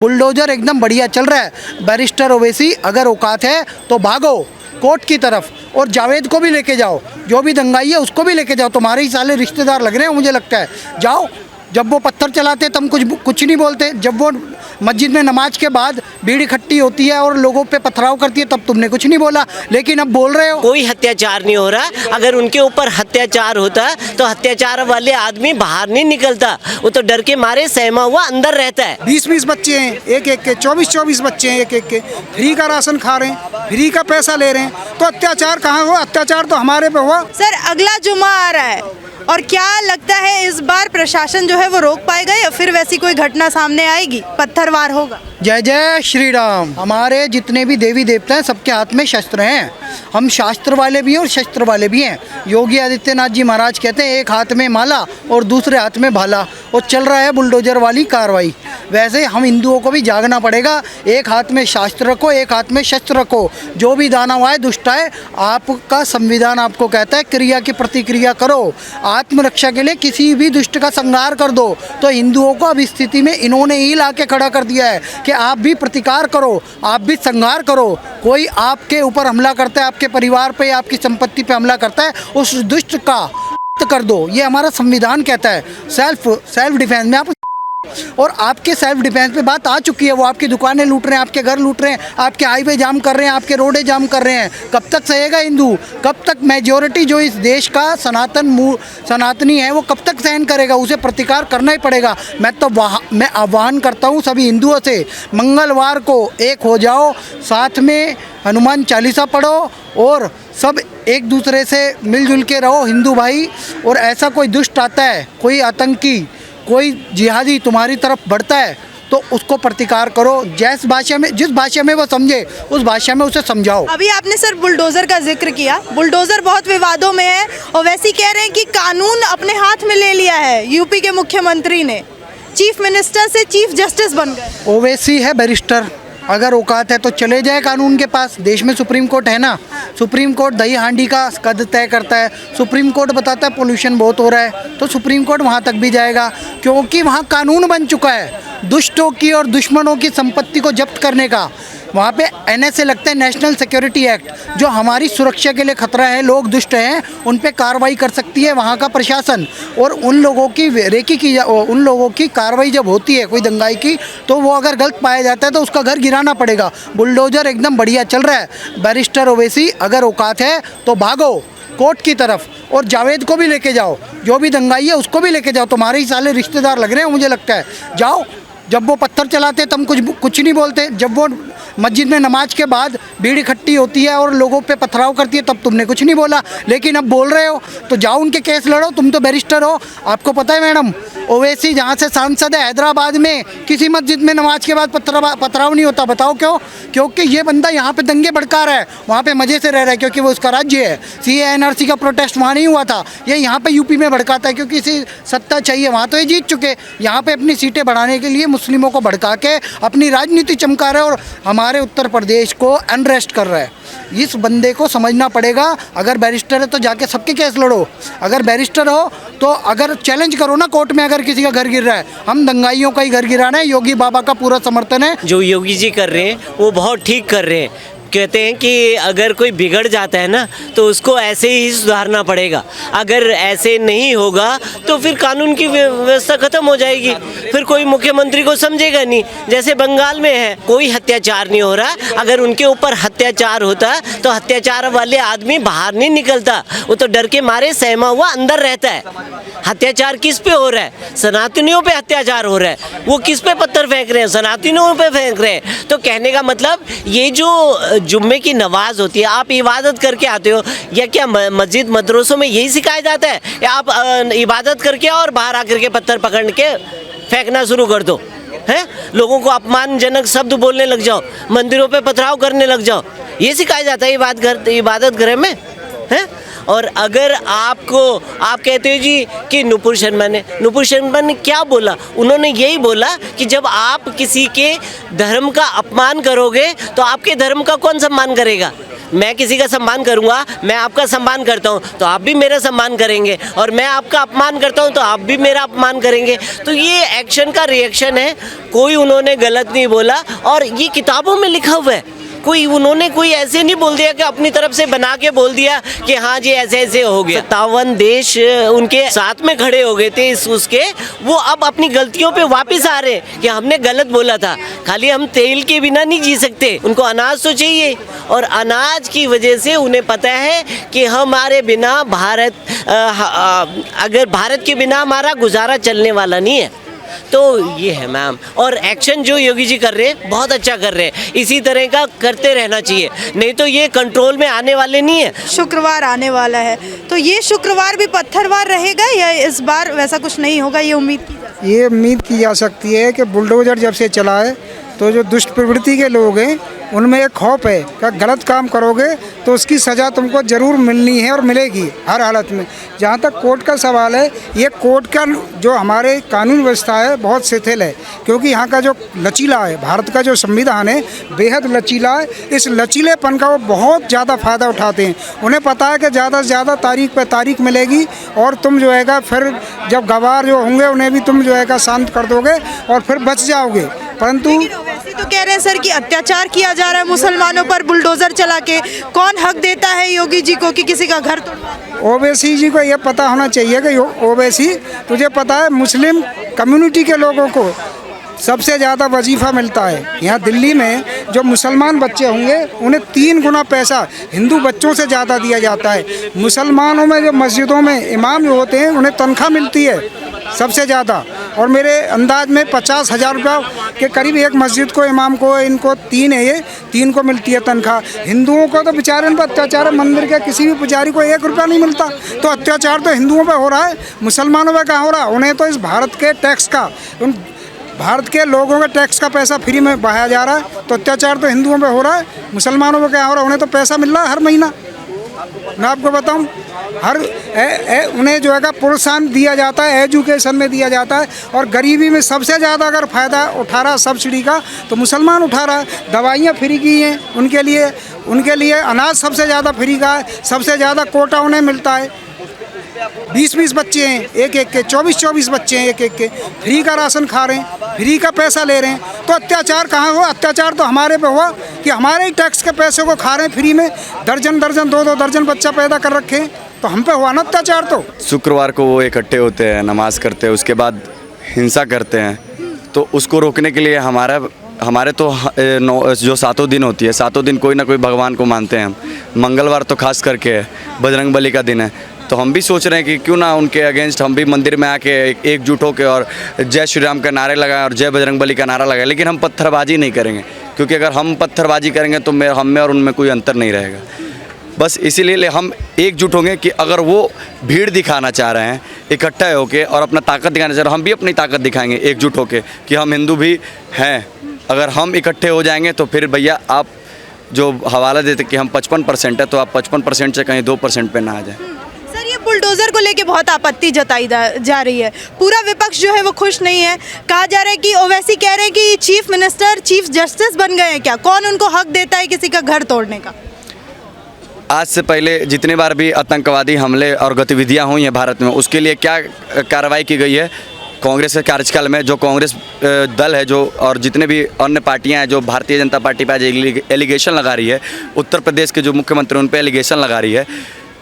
Bulldozer एकदम बढ़िया चल रहा है। बैरिस्टर ओवैसी अगर औकात है तो भागो कोर्ट की तरफ और जावेद को भी लेके जाओ, जो भी दंगाई है उसको भी लेके जाओ। तुम्हारे ही साले रिश्तेदार लग रहे हैं मुझे लगता है। जाओ, जब वो पत्थर चलाते तुम कुछ नहीं बोलते, जब वो मस्जिद में नमाज के बाद भीड़ इकट्ठी होती है और लोगों पे पथराव करती है तब तुमने कुछ नहीं बोला, लेकिन अब बोल रहे हो। कोई अत्याचार नहीं हो रहा। अगर उनके ऊपर अत्याचार होता तो अत्याचार वाले आदमी बाहर नहीं निकलता, वो तो डर के मारे सहमा हुआ अंदर रहता है। 20-20 बच्चे हैं एक एक के, 24-24 बच्चे हैं एक एक के, फ्री का राशन खा रहे हैं, फ्री का पैसा ले रहे हैं, तो अत्याचार कहाँ हुआ? अत्याचार तो हमारे पे हुआ। सर अगला जुम्मा आ रहा है और क्या लगता है इस बार प्रशासन जो है वो रोक पाएगा या फिर वैसी कोई घटना सामने आएगी, पत्थरवार होगा? जय जय श्री राम। हमारे जितने भी देवी देवता हैं सबके हाथ में शस्त्र हैं। हम शास्त्र वाले भी हैं और शस्त्र वाले भी हैं। योगी आदित्यनाथ जी महाराज कहते हैं एक हाथ में माला और दूसरे हाथ में भाला, और चल रहा है बुलडोजर वाली कार्रवाई। वैसे हम हिंदुओं को भी जागना पड़ेगा। एक हाथ में शास्त्र रखो, एक हाथ में शस्त्र रखो। जो भी दानव आए दुष्ट आए, आपका संविधान आपको कहता है क्रिया की प्रतिक्रिया करो। आत्मरक्षा के लिए किसी भी दुष्ट का संहार कर दो। तो हिंदुओं को अब इस स्थिति में इन्होंने ही ला के खड़ा कर दिया है कि आप भी प्रतिकार करो, आप भी संहार करो। कोई आपके ऊपर हमला करता है, आपके परिवार पे, आपकी संपत्ति पे हमला करता है, उस दुष्ट का कर दो। ये हमारा संविधान कहता है। सेल्फ डिफेंस में आप, और आपके सेल्फ डिफेंस पे बात आ चुकी है। वो आपकी दुकानें लूट रहे हैं, आपके घर लूट रहे हैं, आपके हाईवे जाम कर रहे हैं, आपके रोडें जाम कर रहे हैं। कब तक सहेगा हिंदू? कब तक मेजॉरिटी जो इस देश का सनातनी है वो कब तक सहन करेगा? उसे प्रतिकार करना ही पड़ेगा। मैं आह्वान करता हूँ सभी हिंदुओं से, मंगलवार को एक हो जाओ, साथ में हनुमान चालीसा पढ़ो और सब एक दूसरे से मिलजुल के रहो हिंदू भाई। और ऐसा कोई दुष्ट आता है, कोई आतंकी, कोई जिहादी तुम्हारी तरफ बढ़ता है तो उसको प्रतिकार करो। जिस भाषा में वो समझे उस भाषा में उसे समझाओ। अभी आपने सर बुलडोजर का जिक्र किया। बुलडोजर बहुत विवादों में है और वैसे ही कह रहे हैं कि कानून अपने हाथ में ले लिया है यूपी के मुख्यमंत्री ने, चीफ मिनिस्टर से चीफ जस्टिस बन गए। ओवैसी है बैरिस्टर, अगर औकात है तो चले जाए कानून के पास। देश में सुप्रीम कोर्ट है ना, सुप्रीम कोर्ट दही हांडी का कद तय करता है। सुप्रीम कोर्ट बताता है पोल्यूशन बहुत हो रहा है तो सुप्रीम कोर्ट वहाँ तक भी जाएगा, क्योंकि वहाँ कानून बन चुका है दुष्टों की और दुश्मनों की संपत्ति को जब्त करने का। वहाँ पे NSA लगता है, नेशनल सिक्योरिटी एक्ट, जो हमारी सुरक्षा के लिए खतरा है, लोग दुष्ट हैं उन पे कार्रवाई कर सकती है वहाँ का प्रशासन। और उन लोगों की उन लोगों की कार्रवाई जब होती है कोई दंगाई की, तो वो अगर गलत पाया जाता है तो उसका घर गिराना पड़ेगा। बुलडोजर एकदम बढ़िया चल रहा है। बैरिस्टर ओवैसी अगर औकात है तो भागो कोर्ट की तरफ और जावेद को भी लेके जाओ, जो भी दंगाई है उसको भी लेके जाओ। तुम्हारे ही साले रिश्तेदार लग रहे हैं मुझे लगता है। जाओ, जब वो पत्थर चलाते तुम कुछ नहीं बोलते, जब वो मस्जिद में नमाज के बाद भीड़ इकट्ठी होती है और लोगों पे पथराव करती है तब तुमने कुछ नहीं बोला, लेकिन अब बोल रहे हो। तो जाओ उनके केस लड़ो, तुम तो बैरिस्टर हो। आपको पता है मैडम, ओवैसी जहाँ से सांसद है हैदराबाद में, किसी मस्जिद में नमाज के बाद पथराव नहीं होता। बताओ क्यों? क्योंकि ये बंदा यहाँ पे दंगे भड़का रहा है, वहाँ पे मज़े से रह रहा है, क्योंकि वो उसका राज्य है। CAA NRC का प्रोटेस्ट वहाँ नहीं हुआ था, ये यहाँ पे यूपी में भड़काता है क्योंकि इसे सत्ता चाहिए। वहाँ तो ये जीत चुके, यहाँ पे अपनी सीटें बढ़ाने के लिए मुस्लिमों को भड़का के अपनी राजनीति चमका रहा है और हमारे उत्तर प्रदेश को अनरेस्ट कर रहा है। इस बंदे को समझना पड़ेगा। अगर बैरिस्टर है तो जाके सबके केस लड़ो। अगर बैरिस्टर हो तो अगर चैलेंज करो ना कोर्ट में, अगर किसी का घर गिर रहा है। हम दंगाइयों का ही घर गिराना है, योगी बाबा का पूरा समर्थन है। जो योगी जी कर रहे हैं वो बहुत ठीक कर रहे हैं। कहते हैं कि अगर कोई बिगड़ जाता है ना तो उसको ऐसे ही सुधारना पड़ेगा। अगर ऐसे नहीं होगा तो फिर कानून की व्यवस्था खत्म हो जाएगी, फिर कोई मुख्यमंत्री को समझेगा नहीं। जैसे बंगाल में है, कोई अत्याचार नहीं हो रहा। अगर उनके ऊपर अत्याचार होता तो अत्याचार वाले आदमी बाहर नहीं निकलता, वो तो डर के मारे सहमा हुआ अंदर रहता है। अत्याचार किस पे हो रहा है? सनातनियों पे अत्याचार हो रहा है। वो किस पे पत्थर फेंक रहे हैं? सनातनियों पे फेंक रहे हैं। तो कहने का मतलब ये जो जुम्मे की नमाज होती है, आप इबादत करके आते हो, या क्या मस्जिद मदरसों में यही सिखाया जाता है? या आप इबादत करके और बाहर आकर के पत्थर पकड़ के फेंकना शुरू कर दो हैं? लोगों को अपमानजनक शब्द बोलने लग जाओ, मंदिरों पे पथराव करने लग जाओ, ये सिखाया जाता है इबादत घर में हैं? और अगर आप कहते हो जी कि नुपुर शर्मा ने क्या बोला? उन्होंने यही बोला कि जब आप किसी के धर्म का अपमान करोगे तो आपके धर्म का कौन सम्मान करेगा? मैं किसी का सम्मान करूँगा, मैं आपका सम्मान करता हूँ तो आप भी मेरा सम्मान करेंगे, और मैं आपका अपमान करता हूँ तो आप भी मेरा अपमान करेंगे। तो ये एक्शन का रिएक्शन है, कोई उन्होंने गलत नहीं बोला, और ये किताबों में लिखा हुआ है। उन्होंने कोई ऐसे नहीं बोल दिया कि अपनी तरफ से बना के बोल दिया कि हाँ जी ऐसे ऐसे हो गया। 57 देश उनके साथ में खड़े हो गए थे उसके, वो अब अपनी गलतियों पे वापस आ रहे हैं कि हमने गलत बोला था। खाली हम तेल के बिना नहीं जी सकते, उनको अनाज तो चाहिए, और अनाज की वजह से उन्हें पता है कि हमारे बिना अगर भारत के बिना हमारा गुजारा चलने वाला नहीं है। तो ये है मैम, और एक्शन जो योगी जी कर रहे हैं बहुत अच्छा कर रहे हैं, इसी तरह का करते रहना चाहिए, नहीं तो ये कंट्रोल में आने वाले नहीं है। शुक्रवार आने वाला है, तो ये शुक्रवार भी पत्थरवार रहेगा या इस बार वैसा कुछ नहीं होगा, ये उम्मीद की जा सकती है कि बुलडोजर जब से चला है तो जो दुष्ट प्रवृत्ति के लोग हैं उनमें एक खौफ है कि गलत काम करोगे तो उसकी सज़ा तुमको ज़रूर मिलनी है और मिलेगी हर हालत में। जहाँ तक कोर्ट का सवाल है, ये कोर्ट का जो हमारे कानून व्यवस्था है बहुत शिथिल है, क्योंकि यहाँ का जो लचीला है, भारत का जो संविधान है बेहद लचीला है। इस लचीलेपन का वो बहुत ज़्यादा फ़ायदा उठाते हैं। उन्हें पता है कि ज़्यादा से ज़्यादा तारीख पे तारीख मिलेगी और तुम जो है फिर जब गवाह जो होंगे उन्हें भी तुम जो है शांत कर दोगे और फिर बच जाओगे। परंतु वैसे तो कह रहे हैं सर कि अत्याचार किया जा रहा है मुसलमानों पर बुलडोजर चला के, कौन हक देता है योगी जी को कि किसी का घर तोड़वा? ओवैसी जी को ये पता होना चाहिए कि ओवैसी, तुझे पता है मुस्लिम कम्युनिटी के लोगों को सबसे ज़्यादा वजीफ़ा मिलता है। यहाँ दिल्ली में जो मुसलमान बच्चे होंगे उन्हें 3 गुना पैसा हिंदू बच्चों से ज़्यादा दिया जाता है। मुसलमानों में जो मस्जिदों में इमाम जो होते हैं उन्हें तनख्वाह मिलती है सबसे ज़्यादा, और मेरे अंदाज में 50,000 रुपये के करीब एक मस्जिद को इमाम को, इनको 3 है, ये 3 को मिलती है तनख्वाह। हिंदुओं को तो बेचारे पर अत्याचार है, मंदिर के किसी भी पुजारी को 1 रुपया नहीं मिलता। तो अत्याचार तो हिंदुओं पे हो रहा है, मुसलमानों पे कहाँ हो रहा है? उन्हें तो इस भारत के टैक्स का, उन भारत के लोगों के टैक्स का पैसा फ्री में बहाया जा रहा है। तो अत्याचार तो हिंदुओं पे हो रहा है, मुसलमानों पे क्या हो रहा है? उन्हें तो पैसा मिल रहा है हर महीना। मैं आपको बताऊं, उन्हें जो है प्रोत्साहन दिया जाता है, एजुकेशन में दिया जाता है, और गरीबी में सबसे ज़्यादा अगर फ़ायदा उठा रहा सब्सिडी का तो मुसलमान उठा रहा है। दवाइयाँ फ्री की हैं उनके लिए अनाज सबसे ज़्यादा फ्री का है, सबसे ज़्यादा कोटा उन्हें मिलता है। 20-20 बच्चे हैं एक के, 24-24 बच्चे हैं एक के, फ्री का राशन खा रहे हैं, फ्री का पैसा ले रहे हैं। तो अत्याचार कहाँ हुआ? अत्याचार तो हमारे पे हुआ कि हमारे ही टैक्स के पैसे को खा रहे हैं फ्री में। दर्जन 2-2 दर्जन बच्चा पैदा कर रखे हैं, तो हम पे हुआ ना अत्याचार। तो शुक्रवार को वो इकट्ठे होते हैं, नमाज़ करते हैं, उसके बाद हिंसा करते हैं। तो उसको रोकने के लिए हमारे तो जो 7 दिन होती है, 7 दिन कोई ना कोई भगवान को मानते हैं हम। मंगलवार तो खास करके बजरंगबली का दिन है, तो हम भी सोच रहे हैं कि क्यों ना उनके अगेंस्ट हम भी मंदिर में आके एकजुट होकर और जय श्री राम का नारे लगाएं और जय बजरंगबली का नारा लगाएं। लेकिन हम पत्थरबाजी नहीं करेंगे, क्योंकि अगर हम पत्थरबाजी करेंगे तो हम में और उनमें कोई अंतर नहीं रहेगा। बस इसीलिए हम एकजुट होंगे कि अगर वो भीड़ दिखाना चाह रहे हैं इकट्ठा होकर और अपना ताकत दिखाना चाह रहे हैं, हम भी अपनी ताकत दिखाएंगे एकजुट होकर कि हम हिंदू भी हैं। अगर हम इकट्ठे हो जाएंगे तो फिर भैया आप जो हवाला देते कि हम 55% है, तो आप 55% से कहीं 2% पे ना आ जाए। सर, ये बुलडोजर को लेके बहुत आपत्ति जताई जा रही है, पूरा विपक्ष जो है वो खुश नहीं है। कहा जा रहा है कि ओवैसी कह रहे हैं कि चीफ मिनिस्टर चीफ जस्टिस बन गए हैं क्या? कौन उनको हक देता है किसी का घर तोड़ने का? आज से पहले जितने बार भी आतंकवादी हमले और गतिविधियां हुई हैं भारत में, उसके लिए क्या कार्रवाई की गई है? कांग्रेस के कार्यकाल में जो कांग्रेस दल है जो और जितने भी अन्य पार्टियां हैं जो भारतीय जनता पार्टी पर आज एलिगेशन लगा रही है, उत्तर प्रदेश के जो मुख्यमंत्री उन पर एलिगेशन लगा रही है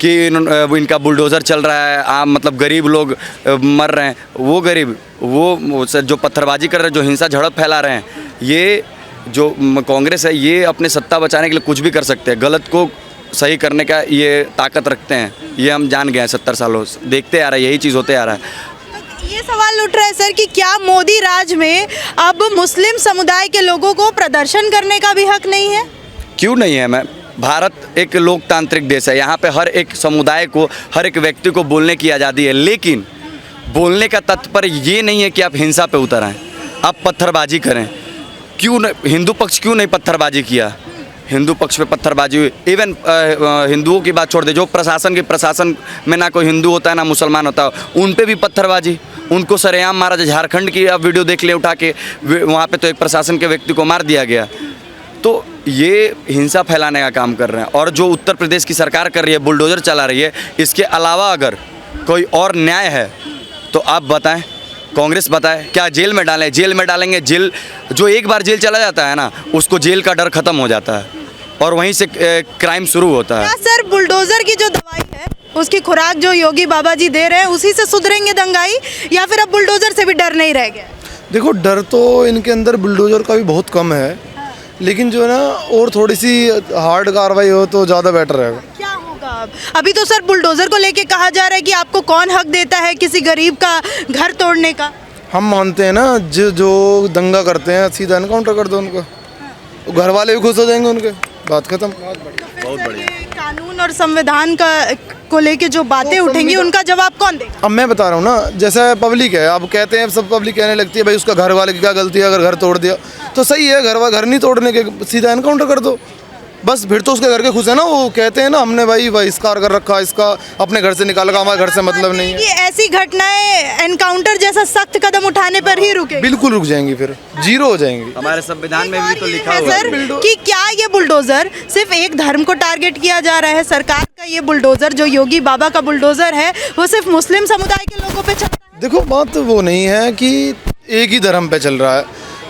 कि इनका बुलडोज़र चल रहा है, आम मतलब गरीब लोग मर रहे हैं। वो गरीब वो जो पत्थरबाजी कर रहे हैं, जो हिंसा झड़प फैला रहे हैं, ये जो कांग्रेस है ये अपने सत्ता बचाने के लिए कुछ भी कर सकते हैं। गलत को सही करने का ये ताकत रखते हैं, ये हम जान गए हैं 70 सालों से देखते आ रहे हैं, यही चीज़ होते आ रहा है। ये सवाल उठ रहा है सर कि क्या मोदी राज में अब मुस्लिम समुदाय के लोगों को प्रदर्शन करने का भी हक नहीं है? क्यों नहीं है? भारत एक लोकतांत्रिक देश है, यहाँ पे हर एक समुदाय को, हर एक व्यक्ति को बोलने की आज़ादी है। लेकिन बोलने का तात्पर्य ये नहीं है कि आप हिंसा पे उतर आएं, आप पत्थरबाजी करें। क्यों हिंदू पक्ष क्यों नहीं पत्थरबाजी किया? हिंदू पक्ष पे पत्थरबाजी हुई। इवन हिंदुओं की बात छोड़ दे, जो प्रशासन में ना कोई हिंदू होता है ना मुसलमान होता है, उन पे भी पत्थरबाजी, उनको सरेआम मारा जाए। झारखंड की आप वीडियो देख ले उठा के, वहाँ पे तो एक प्रशासन के व्यक्ति को मार दिया गया। तो ये हिंसा फैलाने का काम कर रहे हैं। और जो उत्तर प्रदेश की सरकार कर रही है, बुलडोज़र चला रही है, इसके अलावा अगर कोई और न्याय है तो आप बताएं, कांग्रेस बताए, क्या जेल में डालें? जेल में डालेंगे, जेल जो एक बार जेल चला जाता है ना, उसको जेल का डर ख़त्म हो जाता है और वहीं से क्राइम शुरू होता है। क्या सर बुलडोजर की जो दवाई है उसकी खुराक जो योगी बाबा जी दे रहे हैं उसी से सुधरेंगे दंगाई, या फिर अब बुलडोजर से भी डर नहीं रह गया? देखो, डर तो इनके अंदर बुलडोजर का भी बहुत कम है, लेकिन जो है ना और थोड़ी सी हार्ड कार्रवाई हो तो ज़्यादा बेटर रहेगा। क्या होगा अब? अभी तो सर बुलडोजर को लेके कहा जा रहा है कि आपको कौन हक देता है किसी गरीब का घर तोड़ने का? हम मानते हैं ना, जो दंगा करते हैं सीधा एनकाउंटर कर दो उनका, घर वाले भी खुश हो जाएंगे उनके, बात खत्म। बहुत बढ़िया। कानून और संविधान का को लेके जो बातें उठेंगी उनका जवाब कौन देगा? अब मैं बता रहा हूँ ना, जैसे पब्लिक है, अब कहते हैं सब पब्लिक कहने लगती है भाई उसका घर वाले की क्या गलती है, अगर घर तोड़ दिया तो सही है, घर नहीं तोड़ने के सीधा एनकाउंटर कर दो बस, फिर तो उसके घर के खुश है ना। वो कहते हैं ना हमने भाई बहिष्कार कर रखा, इसका अपने घर से निकाल का, हमारे घर से मतलब नहीं है। कि ऐसी घटनाएं एनकाउंटर जैसा सख्त कदम उठाने पर ही रुके? बिल्कुल रुक जाएंगी, फिर जीरो हो जाएंगी। हमारे संविधान में भी तो लिखा है हुआ है सर कि क्या ये बुलडोजर सिर्फ एक धर्म को टारगेट किया जा रहा है? सरकार का ये बुलडोजर जो योगी बाबा का बुलडोजर है वो सिर्फ मुस्लिम समुदाय के लोगों पे चलता है? देखो, बात वो नहीं है कि एक ही धर्म पे चल रहा है।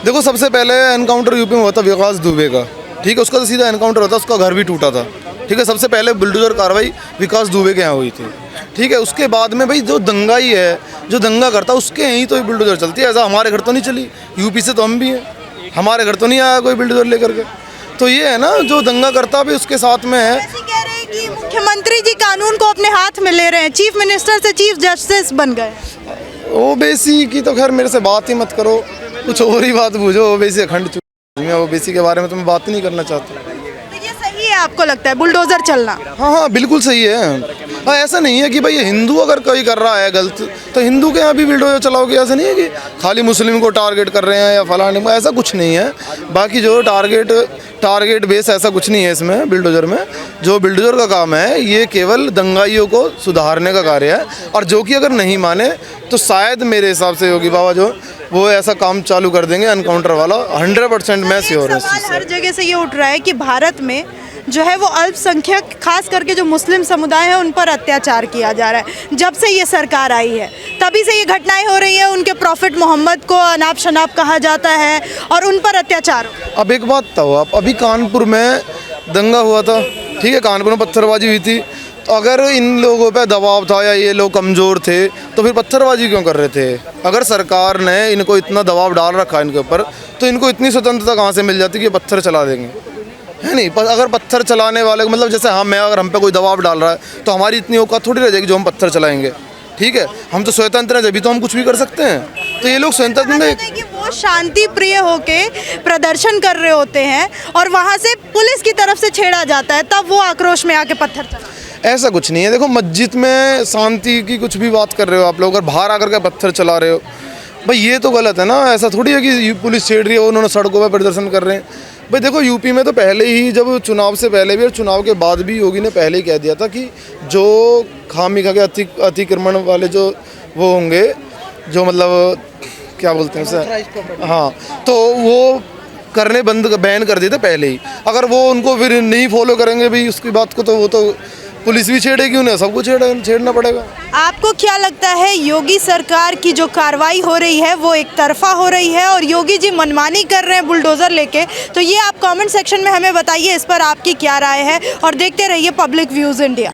देखो, सबसे पहले एनकाउंटर यूपी में हुआ था विकास दुबे का, ठीक है, उसका तो सीधा एनकाउंटर होता, उसका घर भी टूटा था, ठीक है। सबसे पहले बुलडोजर कार्रवाई विकास दुबे के यहाँ हुई थी, ठीक है। उसके बाद में भाई जो दंगाई है, जो दंगा करता है उसके यहीं तो बुलडोजर चलती है। ऐसा हमारे घर तो नहीं चली, यूपी से तो हम भी हैं, हमारे घर तो नहीं आया कोई बुलडोजर लेकर के। तो ये है ना, जो दंगा करता भी उसके साथ में है। ऐसे कह रहे हैं कि मुख्यमंत्री जी कानून को अपने हाथ में ले रहे हैं, चीफ मिनिस्टर से चीफ जस्टिस बन गए। ओबीसी की तो खैर मेरे से बात ही मत करो, कुछ और ही बात पूछो। ओबीसी अखंड चुनाव, मैं ओबीसी के बारे में तो मैं बात ही नहीं करना चाहता। तो ये सही है आपको लगता है बुलडोजर चलना? हाँ, बिल्कुल सही है। हाँ, ऐसा नहीं है कि भाई हिंदू अगर कोई कर रहा है गलत तो हिंदू के यहाँ भी बुलडोजर चलाओगे, ऐसा नहीं है कि खाली मुस्लिम को टारगेट कर रहे हैं या फलाने को, ऐसा कुछ नहीं है। बाकी जो टारगेट बेस ऐसा कुछ नहीं है इसमें बुलडोजर में। जो बुलडोजर का काम है ये केवल दंगाइयों को सुधारने का कार्य है, और जो कि अगर नहीं माने तो शायद मेरे हिसाब से योगी बाबा जो वो ऐसा काम चालू कर देंगे एनकाउंटर वाला, 100% मैं श्योर हूँ। सवाल हर जगह से ये उठ रहा है कि भारत में जो है वो अल्पसंख्यक खास करके जो मुस्लिम समुदाय है उन पर अत्याचार किया जा रहा है। जब से ये सरकार आई है तभी से ये घटनाएं हो रही है, उनके प्रॉफिट मोहम्मद को अनाप शनाप कहा जाता है और उन पर अत्याचार। अब एक बात तो आप, अभी कानपुर में दंगा हुआ था, ठीक है, कानपुर में पत्थरबाजी हुई थी, तो अगर इन लोगों पे दबाव था या ये लोग कमज़ोर थे तो फिर पत्थरबाजी क्यों कर रहे थे? अगर सरकार ने इनको इतना दबाव डाल रखा है इनके ऊपर, तो इनको इतनी स्वतंत्रता कहाँ से मिल जाती कि पत्थर चला देंगे, है नहीं? पर अगर पत्थर चलाने वाले को मतलब जैसे अगर हम पे कोई दबाव डाल रहा है तो हमारी इतनी औकात थोड़ी रह जाएगी जो हम पत्थर चलाएंगे, ठीक है। हम तो स्वतंत्र हैं, जब भी तो हम कुछ भी कर सकते हैं। तो ये लोग स्वतंत्र हैं कि वो शांति प्रिय होके प्रदर्शन कर रहे होते हैं और वहाँ से पुलिस की तरफ से छेड़ा जाता है, तब वो आक्रोश में आके पत्थर चला। ऐसा कुछ नहीं है। देखो, मस्जिद में शांति की कुछ भी बात कर रहे हो आप लोग, अगर बाहर आकर के पत्थर चला रहे हो भाई ये तो गलत है ना। ऐसा थोड़ी है कि पुलिस छेड़ रही है, उन्होंने सड़कों पर प्रदर्शन कर रहे हैं। भाई देखो, यूपी में तो पहले ही, जब चुनाव से पहले भी और चुनाव के बाद भी योगी ने पहले ही कह दिया था कि जो खामी खा के अतिक्रमण वाले जो वो होंगे, जो मतलब क्या बोलते हैं उसे, हाँ, तो वो करने बैन कर दिए थे पहले ही। अगर वो उनको फिर नहीं फॉलो करेंगे भाई उसकी बात को, तो वो तो पुलिस भी छेड़ेगी, उन्हें सबको छेड़ना पड़ेगा। आपको क्या लगता है योगी सरकार की जो कार्रवाई हो रही है वो एक तरफा हो रही है और योगी जी मनमानी कर रहे हैं बुलडोजर लेके? तो ये आप कमेंट सेक्शन में हमें बताइए, इस पर आपकी क्या राय है, और देखते रहिए पब्लिक व्यूज़ इंडिया।